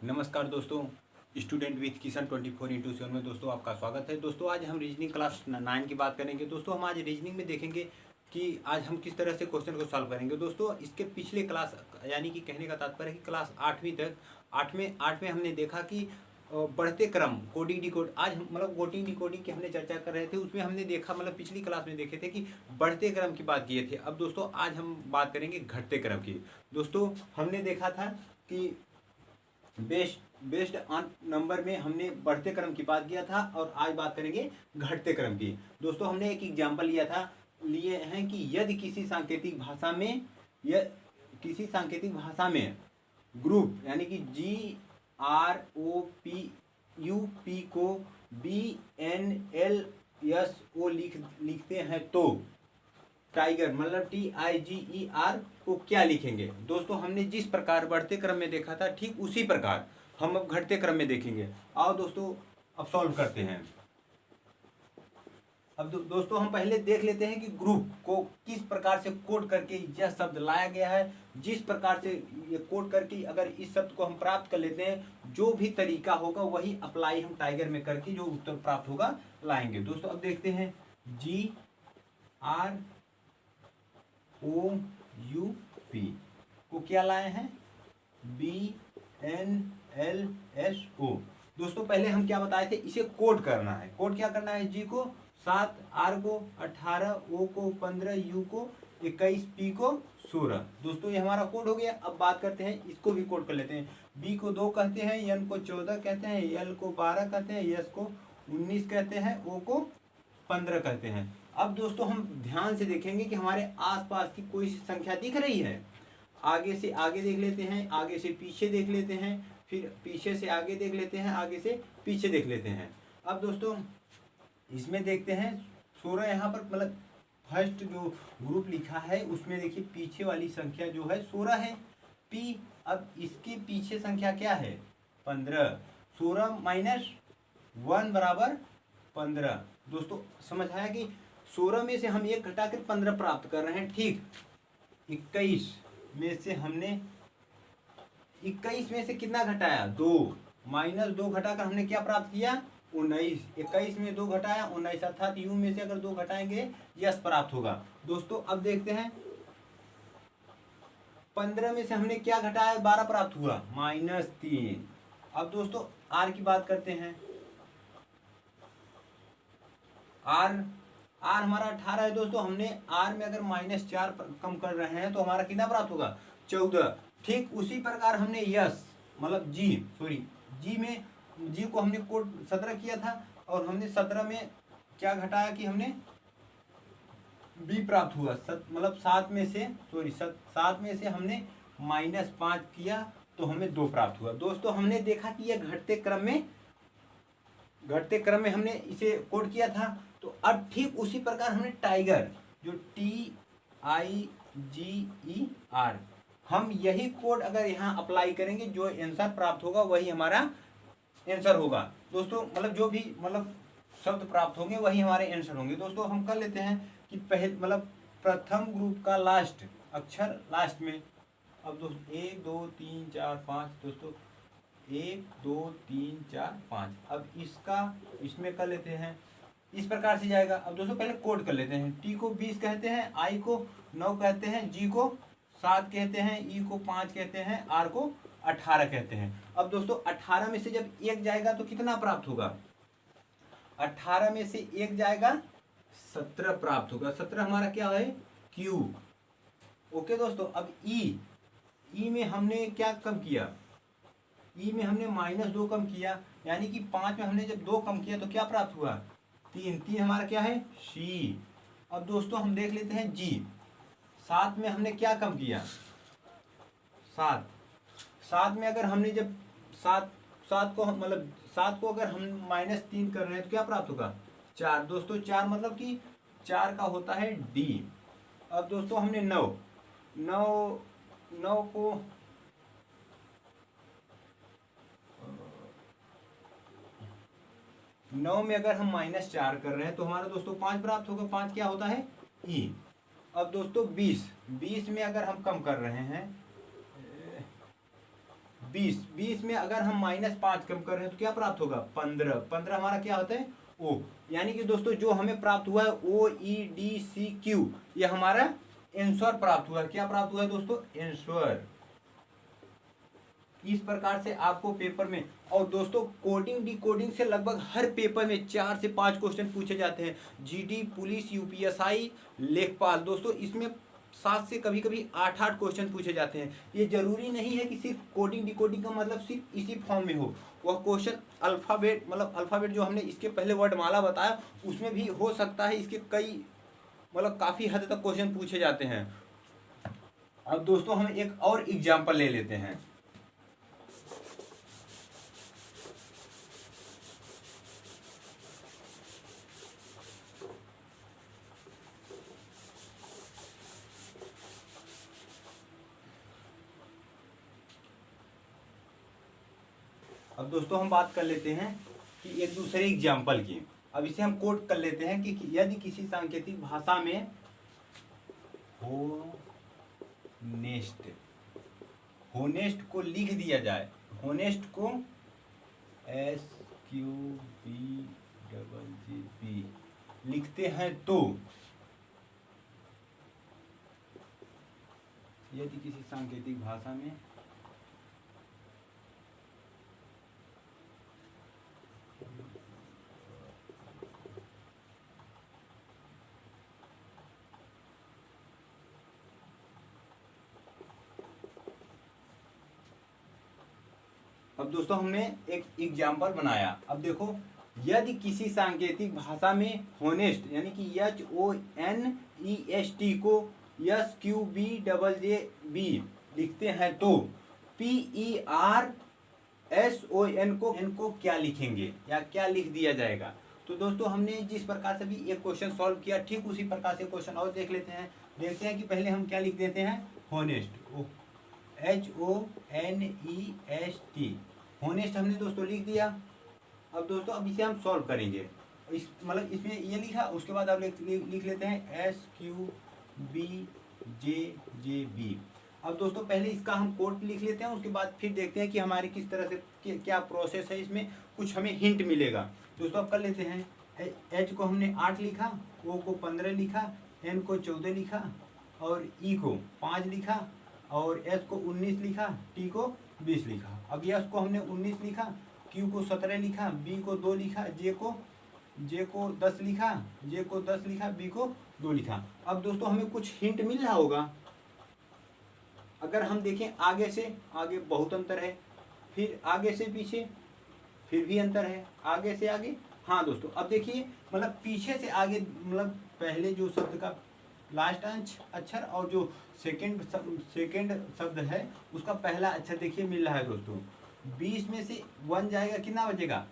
नमस्कार दोस्तों, student with Kishan 24/7 में दोस्तों आपका स्वागत है। दोस्तों आज हम रीजनिंग क्लास 9 की बात करेंगे। दोस्तों हम आज रीजनिंग में देखेंगे कि आज हम किस तरह से क्वेश्चन को सॉल्व करेंगे। दोस्तों इसके पिछले क्लास यानी कि कहने का तात्पर्य है कि क्लास 8वीं तक 8 में हमने देखा कि बढ़ते क्रम कोडिंग डिकोड आज हम कोडिंग डिकोडिंग की हमने चर्चा कर रहे थे। उसमें हमने देखा पिछली क्लास में देखे थे कि बढ़ते क्रम की बात किए थे। अब दोस्तों आज हम बात करेंगे घटते क्रम की। दोस्तों हमने देखा था कि बेस्ड ऑन नंबर में हमने बढ़ते क्रम की बात किया था और आज बात करेंगे घटते क्रम की। दोस्तों हमने एक एग्जांपल लिए हैं कि यदि किसी सांकेतिक भाषा में ग्रुप यानी कि GROPUP को BNLSO लिखते हैं तो टाइगर TIGER को क्या लिखेंगे। दोस्तों हमने जिस प्रकार बढ़ते क्रम में देखा था ठीक उसी प्रकार हम अब घटते क्रम में देखेंगे। आओ दोस्तों अब सॉल्व करते हैं। अब दोस्तों हम पहले देख लेते हैं कि ग्रुप को किस प्रकार से कोड करके यह शब्द लाया गया है। जिस प्रकार से ये कोड करके अगर इस शब्द को हम प्राप्त कर लेते हैं, जो भी तरीका होगा वही अप्लाई हम टाइगर में करके जो उत्तर प्राप्त होगा लाएंगे। दोस्तों अब देखते हैं GROUP को क्या लाए हैं BNLSO। दोस्तों पहले हम क्या बताए थे, इसे कोड करना है। कोड क्या करना है, G को 7, R को 18, O को 15, U को 21, P को 16। दोस्तों ये हमारा कोड हो गया। अब बात करते हैं, इसको भी कोड कर लेते हैं। B को 2 कहते हैं, N को 14 कहते हैं, L को 12 कहते हैं, S को 19 कहते हैं, O को 15 कहते हैं। अब दोस्तों हम ध्यान से देखेंगे कि हमारे आसपास की कोई संख्या दिख रही है। आगे से आगे देख लेते हैं, आगे से पीछे देख लेते हैं, फिर पीछे से आगे देख लेते हैं, आगे से पीछे देख लेते हैं। अब दोस्तों इसमें देखते हैं 16 यहाँ पर फर्स्ट जो ग्रुप लिखा है उसमें देखिए पीछे वाली संख्या जो है 16 है P। अब इसके पीछे संख्या क्या है 15। 16 माइनस 1 बराबर 15। दोस्तों समझ आया कि 16 में से हम 1 घटाकर 15 प्राप्त कर रहे हैं। ठीक 21 में से हमने 21 में से कितना घटाया 2, माइनस 2 घटाकर हमने क्या प्राप्त किया 19। 21 में 2 घटाया 19, अर्थात U में से अगर 2 घटाएंगे यस प्राप्त होगा। दोस्तों अब देखते हैं 15 में से हमने क्या घटाया 12 प्राप्त हुआ -3। अब दोस्तों R की बात करते हैं। R हमारा 18 है। दोस्तों हमने R में अगर -4 कम कर रहे हैं तो हमारा कितना प्राप्त होगा 14। ठीक उसी प्रकार हमने यस G को हमने कोड 17 किया था और हमने 17 में क्या घटाया कि हमने B प्राप्त हुआ 7 में से हमने -5 किया तो हमें 2 प्राप्त हुआ। दोस्तों हमने देखा कि यह घटते क्रम में हमने इसे कोड किया था। तो अब ठीक उसी प्रकार हमने टाइगर जो TIGER हम यही कोड अगर यहाँ अप्लाई करेंगे, जो आंसर प्राप्त होगा वही हमारा आंसर होगा। दोस्तों जो भी शब्द प्राप्त होंगे वही हमारे आंसर होंगे। दोस्तों हम कर लेते हैं कि प्रथम ग्रुप का लास्ट अक्षर लास्ट में। अब दोस्तों 1 2 3 4 5 दोस्तों 1 2 3 4 5। अब इसमें कर लेते हैं, इस प्रकार से जाएगा। अब दोस्तों पहले कोड कर लेते हैं। T को 20 कहते हैं, I को 9 कहते हैं, G को 7 कहते हैं, E को 5 कहते हैं, R को 18 कहते हैं। अब दोस्तों 18 में से जब 1 जाएगा तो कितना प्राप्त होगा 18 में से 1 जाएगा 17 प्राप्त होगा। 17 हमारा क्या है Q। ओके दोस्तों अब E में हमने क्या कम किया, E में हमने -2 कम किया, यानी कि 5 में हमने जब 2 कम किया तो क्या प्राप्त हुआ 3 हमारा क्या है C। अब दोस्तों हम देख लेते हैं G 7 में हमने क्या कम किया 7 में अगर हमने जब 7 को अगर हम -3 कर रहे हैं तो क्या प्राप्त होगा 4। दोस्तों 4 कि 4 का होता है D। अब दोस्तों हमने 9 को 9 में अगर हम -4 कर रहे हैं तो हमारा दोस्तों 5 प्राप्त होगा। 5 क्या होता है E। अब दोस्तों 20 में अगर हम कम कर रहे हैं 20 में अगर हम -5 कम कर रहे हैं तो क्या प्राप्त होगा 15। 15 हमारा क्या होता है ओ, यानी कि दोस्तों जो हमें प्राप्त हुआ है OEDCQ, ये हमारा आंसर प्राप्त हुआ है। क्या प्राप्त हुआ है दोस्तों आंसर। इस प्रकार से आपको पेपर में, और दोस्तों कोडिंग डिकोडिंग से लगभग हर पेपर में 4 से 5 क्वेश्चन पूछे जाते हैं। जीडी, पुलिस, यूपीएसआई, लेखपाल, दोस्तों इसमें 7 से कभी कभी 8 क्वेश्चन पूछे जाते हैं। ये जरूरी नहीं है कि सिर्फ कोडिंग डिकोडिंग का मतलब सिर्फ इसी फॉर्म में हो। वह क्वेश्चन अल्फ़ाबेट, मतलब अल्फ़ाबेट जो हमने इसके पहले वर्डमाला बताया उसमें भी हो सकता है। इसके कई मतलब काफ़ी हद तक क्वेश्चन पूछे जाते हैं। अब दोस्तों हम एक और एग्जाम्पल ले लेते हैं। अब दोस्तों हम बात कर लेते हैं कि एक दूसरे एग्जाम्पल की। अब इसे हम कोट कर लेते हैं कि यदि किसी सांकेतिक भाषा में होनेस्ट को लिख दिया जाए, होनेस्ट को SQBGB लिखते हैं तो यदि किसी सांकेतिक भाषा में अब दोस्तों हमने एक एग्जाम्पल बनाया। अब देखो यदि किसी सांकेतिक भाषा में होनेस्ट यानी कि HONEST को SQBJJB लिखते हैं तो PERSON को क्या लिखेंगे या क्या लिख दिया जाएगा। तो दोस्तों हमने जिस प्रकार से भी एक क्वेश्चन सॉल्व किया ठीक उसी प्रकार से क्वेश्चन और देख लेते हैं। देखते हैं कि पहले हम क्या लिख देते हैं होनेस्ट, HONEST, होनेस्ट हमने दोस्तों लिख दिया। अब दोस्तों अब इसे हम सॉल्व करेंगे। इस मतलब इसमें ये लिखा, उसके बाद अब लिख लेते हैं SQBJJB। अब दोस्तों पहले इसका हम कोड लिख लेते हैं, उसके बाद फिर देखते हैं कि हमारी किस तरह से क्या प्रोसेस है, इसमें कुछ हमें हिंट मिलेगा। दोस्तों अब कर लेते हैं। H को हमने 8 लिखा, O को 15 लिखा, N को 14 लिखा और E को 5 लिखा और S को 19 लिखा, T को 20 लिखा। अब S को हमने 19 लिखा, Q को 17 लिखा, B को 2 लिखा, J को 10 लिखा, J को 10 लिखा, B को 2 लिखा। अब दोस्तों हमें कुछ हिंट मिल रहा होगा। अगर हम देखें आगे से आगे बहुत अंतर है, फिर आगे से पीछे फिर भी अंतर है, आगे से आगे। हाँ दोस्तों अब देखिए मतलब पीछे से आगे मतलब पहले जो शब्द का लास्ट अक्षर और जो सेकंड शब्द है उसका पहला अक्षर देखिए मिल रहा है दोस्तों। 20 में से 1 जाएगा, कितना बचेगा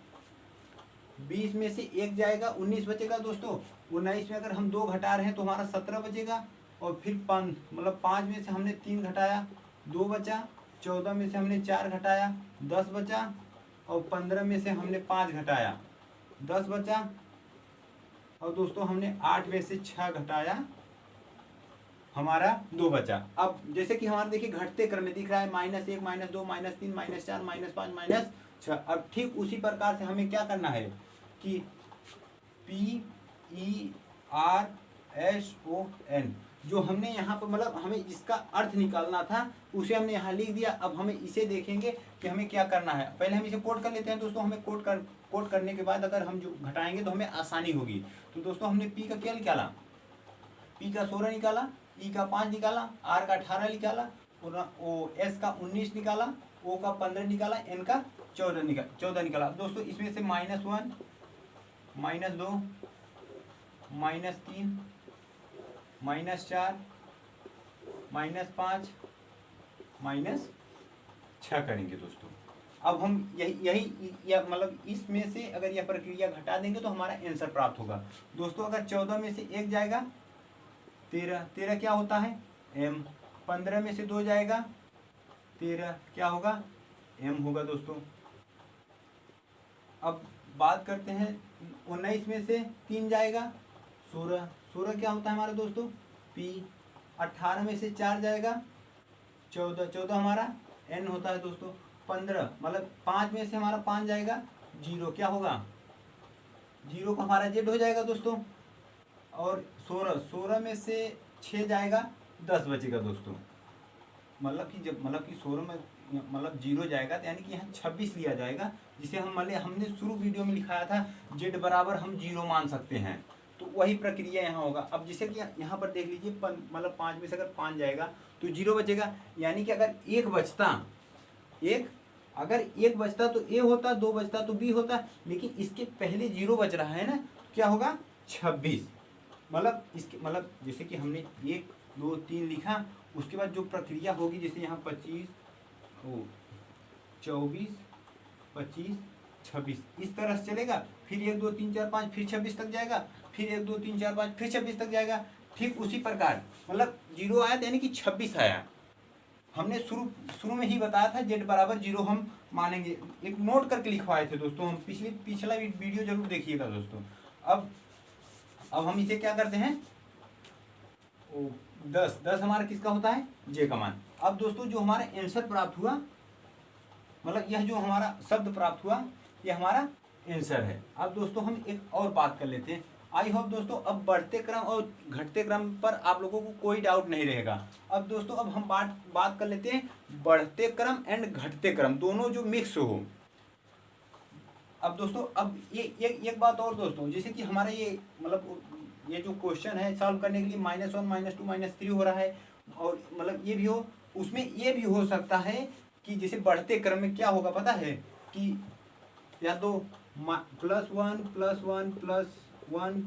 20 में से 1 जाएगा, 19 बचेगा दोस्तों। 19 में अगर हम 2 घटा रहे हैं तो हमारा 17 बचेगा और फिर 5 में से हमने 3 घटाया 2 बचा, 14 में से हमने 4 घटाया 10 बचा और 15 में से हमने 5 घटाया 10 बचा और दोस्तों हमने 8 में से 6 घटाया हमारा 2 बचा। अब जैसे कि हमारा देखिए घटते क्रम में दिख रहा है -1 -2 -3 -4 -5 -6। अब ठीक उसी प्रकार से हमें क्या करना है कि PERSON जो हमने यहाँ पर मतलब हमें इसका अर्थ निकालना था उसे हमने यहाँ लिख दिया। अब हमें इसे देखेंगे कि हमें क्या करना है। पहले हम इसे कोड कर लेते हैं दोस्तों। हमें कोड करने के बाद अगर हम जो घटाएंगे तो हमें आसानी होगी। तो दोस्तों हमने P का क्या निकाला, P का 16 निकाला, E का 5 निकाला, R का 18 निकाला और S का 19 निकाला, O का 15 निकाला, N का 14 निकाला। दोस्तों इसमें से -1 -2 -3 -4 -5 -6 करेंगे दोस्तों। अब हम यही या मतलब इसमें से अगर यह प्रक्रिया घटा देंगे तो हमारा आंसर प्राप्त होगा दोस्तों। अगर 14 में से 1 जाएगा 13 क्या होता है M, 15 में से 2 जाएगा 13 क्या होगा M होगा दोस्तों। अब बात करते हैं 19 में से 3 जाएगा 16 क्या होता है हमारा दोस्तों P, 18 में से 4 जाएगा 14 हमारा N होता है दोस्तों। 15 मतलब 5 में से हमारा 5 जाएगा 0, क्या होगा 0 का हमारा जेड हो जाएगा दोस्तों। और 16 में से 6 जाएगा 10 बचेगा दोस्तों। मतलब कि जब 16 में 0 जाएगा तो यानी कि यहाँ 26 लिया जाएगा, जिसे हमने शुरू वीडियो में लिखाया था जेड बराबर हम 0 मान सकते हैं। तो वही प्रक्रिया यहाँ होगा। अब जिसे कि यहाँ पर देख लीजिए 5 में से अगर 5 जाएगा तो 0 बचेगा, यानी कि अगर एक बचता तो ए होता, 2 बचता तो बी होता, लेकिन इसके पहले 0 बच रहा है ना, तो क्या होगा 26। जैसे कि हमने 1 2 3 लिखा, उसके बाद जो प्रक्रिया होगी जैसे यहाँ 24 25 26 इस तरह से चलेगा। फिर 1 2 3 4 5 फिर 26 तक जाएगा, फिर 1 2 3 4 5 फिर 26 तक जाएगा। ठीक उसी प्रकार 0 आया यानी कि 26 आया। हमने शुरू में ही बताया था जेड बराबर 0 हम मानेंगे, एक नोट करके लिखवाए थे दोस्तों हम। पिछला वीडियो जरूर देखिएगा दोस्तों। अब हम इसे क्या करते हैं 10 हमारा किसका होता है जे का मान। अब दोस्तों जो हमारा आंसर प्राप्त हुआ, यह जो हमारा शब्द प्राप्त हुआ यह हमारा आंसर है। अब दोस्तों हम एक और बात कर लेते हैं। आई होप दोस्तों अब बढ़ते क्रम और घटते क्रम पर आप लोगों को कोई डाउट नहीं रहेगा। अब दोस्तों अब हम बात कर लेते हैं बढ़ते क्रम एंड घटते क्रम दोनों जो मिक्स हो। अब दोस्तों अब ये एक बात और दोस्तों, जैसे कि हमारा ये जो क्वेश्चन है सॉल्व करने के लिए -1 -2 -3 हो रहा है, और ये भी हो, उसमें ये भी हो सकता है कि जैसे बढ़ते क्रम में क्या होगा पता है कि या तो +1 +1 +1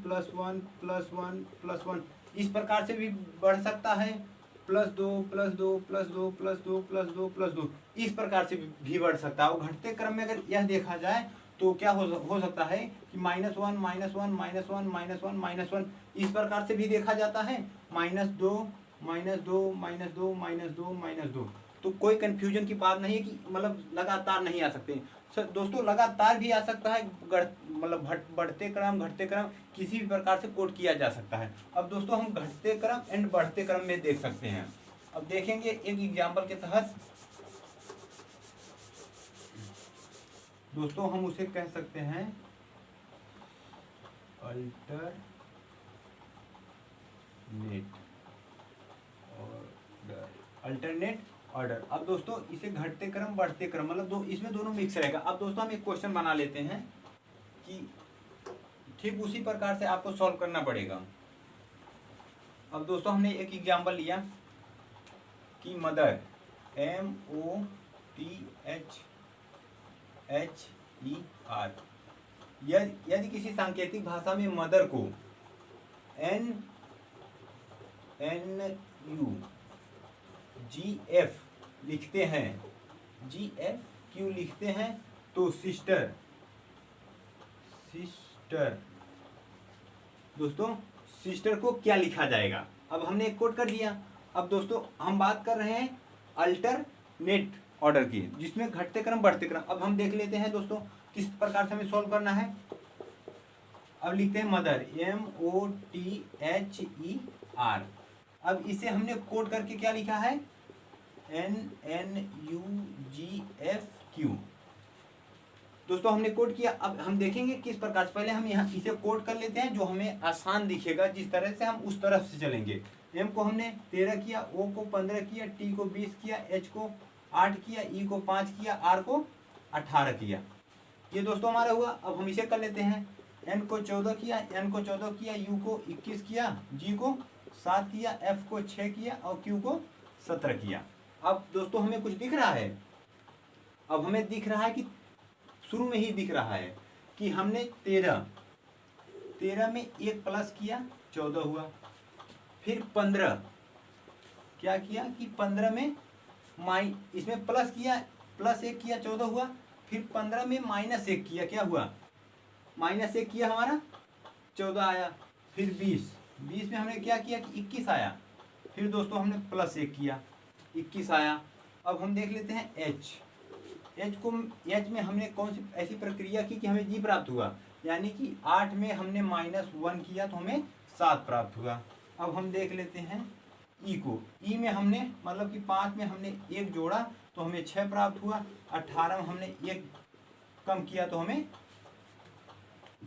+1 +1 +1 इस प्रकार से भी बढ़ सकता है, +2 +2 +2 +2 +2 +2 इस प्रकार से भी बढ़ सकता है। और घटते क्रम में अगर यह देखा जाए तो क्या हो सकता है कि -1 -1 -1 -1 -1 इस प्रकार से भी देखा जाता है, -2 -2 -2 -2 -2। तो कोई कंफ्यूजन की बात नहीं है कि लगातार नहीं आ सकते दोस्तों, लगातार भी आ सकता है, बढ़ते क्रम घटते क्रम किसी भी प्रकार से कोड किया जा सकता है। अब दोस्तों हम घटते क्रम एंड बढ़ते क्रम में देख सकते हैं। अब देखेंगे एक एग्जाम्पल के तहत दोस्तों, हम उसे कह सकते हैं अल्टरनेट ऑर्डर। अब दोस्तों इसे घटते क्रम बढ़ते क्रम इसमें दोनों मिक्स रहेगा। अब दोस्तों हम एक क्वेश्चन बना लेते हैं कि ठीक उसी प्रकार से आपको सॉल्व करना पड़ेगा। अब दोस्तों हमने एक एग्जांपल लिया कि मदर MOTHHER, यदि किसी सांकेतिक भाषा में मदर को NUGF लिखते हैं, GFQ लिखते हैं, तो सिस्टर दोस्तों सिस्टर को क्या लिखा जाएगा। अब हमने एक कोड कर दिया। अब दोस्तों हम बात कर रहे हैं अल्टरनेट ऑर्डर की, जिसमें घटते क्रम बढ़ते क्रम। अब हम देख लेते हैं दोस्तों किस प्रकार से हमें सॉल्व करना है। अब लिखते हैं मदर MOTHER। अब इसे हमने कोड करके क्या लिखा है NNUGFQ। दोस्तों हमने कोड किया। अब हम देखेंगे किस प्रकार से, पहले हम यहाँ इसे कोड कर लेते हैं जो हमें आसान दिखेगा, जिस तरह से हम उस तरफ से चलेंगे। M को हमने 13 किया, O को 15 किया, T को 20 किया, H को 8 किया, E को 5 किया, R को 18 किया। ये दोस्तों हमारा हुआ। अब हम इसे कर लेते हैं। N को 14 किया, N को 14 किया, U को 21 किया, G को 7 किया, F को 6 किया और Q को 17 किया। अब दोस्तों हमें कुछ दिख रहा है। अब हमें दिख रहा है कि शुरू में ही दिख रहा है कि हमने 13 में एक प्लस किया 14 हुआ, फिर 15 क्या किया कि 15 में इसमें प्लस किया, +1 किया 14 हुआ, फिर 15 में -1 किया, क्या हुआ -1 किया हमारा 14 आया, फिर 20 में हमने क्या किया कि 21 आया, फिर दोस्तों हमने +1 किया 21 आया। अब हम देख लेते हैं H में हमने कौन सी ऐसी प्रक्रिया की कि हमें G प्राप्त हुआ, यानी कि 8 में हमने -1 किया तो हमें 7 प्राप्त हुआ। अब हम देख लेते हैं E को। E में हमने कि 5 में हमने 1 जोड़ा तो हमें 6 प्राप्त हुआ। 18 में हमने 1 कम किया तो हमें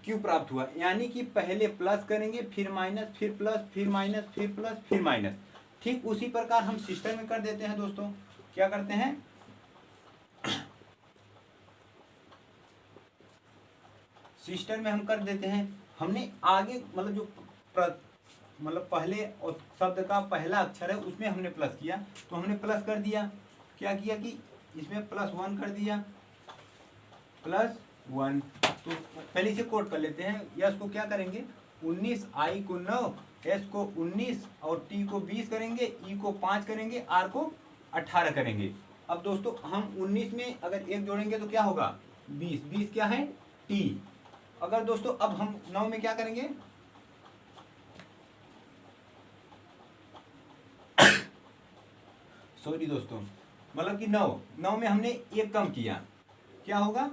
Q प्राप्त हुआ। यानी कि पहले प्लस करेंगे, फिर माइनस, फिर प्लस, फिर माइनस, फिर प्लस, फिर माइनस। ठीक उसी प्रकार हम सिस्टम में कर देते हैं दोस्तों। क्या करते हैं, सिस्टम में हम कर देते हैं, हमने आगे मतलब जो मतलब पहले शब्द का पहला अक्षर है उसमें हमने प्लस किया, तो हमने प्लस कर दिया। क्या किया कि इसमें +1 कर दिया, +1। तो पहले इसे कोड कर लेते हैं। यस को क्या करेंगे, 19, आई को 9, एस को 19 और टी को 20 करेंगे, ई को 5 करेंगे, आर को 18 करेंगे। अब दोस्तों हम 19 में अगर 1 जोड़ेंगे तो क्या होगा, 20। 20 क्या है, टी। अगर दोस्तों अब हम 9 में क्या करेंगे, सॉरी दोस्तों, मतलब कि 9 में हमने 1 कम किया, क्या होगा,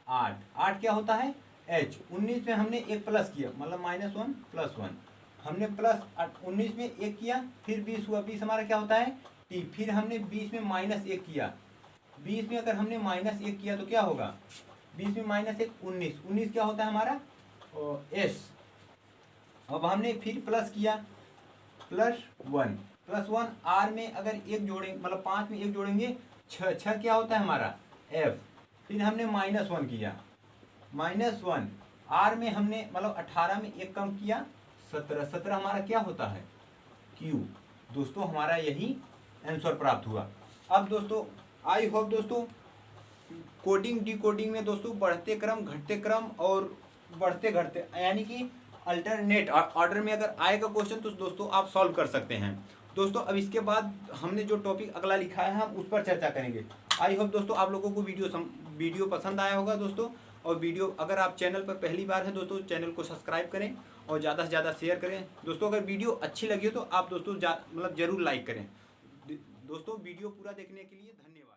8। 8 क्या होता है, H। 19 में हमने 1 प्लस किया, मतलब -1 +1। हमने प्लस 19 में 1 किया, फिर 20 हुआ। 20 हमारा क्या होता है, T। फिर हमने 20 में -1 किया। 20 में अगर हमने -1 किया तो क्या होगा, 20 में -1 19। 19 क्या होता है हमारा, S। अब हमने फिर प्लस किया, +1। +1 R में अगर 1 जोड़ेंगे, मतलब 5 में 1 जोड़ेंगे, 6 क्या होता है हमारा, F। फिर हमने -1 किया, -1। R में हमने मतलब 18 में 1 कम किया, 17। 17 हमारा क्या होता है, Q। दोस्तों हमारा यही आंसर प्राप्त हुआ। अब दोस्तों आई होप दोस्तों कोडिंग डिकोडिंग में दोस्तों बढ़ते क्रम, घटते क्रम और बढ़ते घटते, यानी कि अल्टरनेट ऑर्डर में अगर आएगा क्वेश्चन तो दोस्तों आप सॉल्व कर सकते हैं। दोस्तों अब इसके बाद हमने जो टॉपिक अगला लिखा है हम उस पर चर्चा करेंगे। आई होप दोस्तों आप लोगों को वीडियो पसंद आया होगा दोस्तों। और वीडियो अगर आप चैनल पर पहली बार हैं दोस्तों, चैनल को सब्सक्राइब करें और ज़्यादा से ज़्यादा शेयर करें दोस्तों। अगर वीडियो अच्छी लगी हो तो आप दोस्तों मतलब ज़रूर लाइक करें। दोस्तों वीडियो पूरा देखने के लिए धन्यवाद।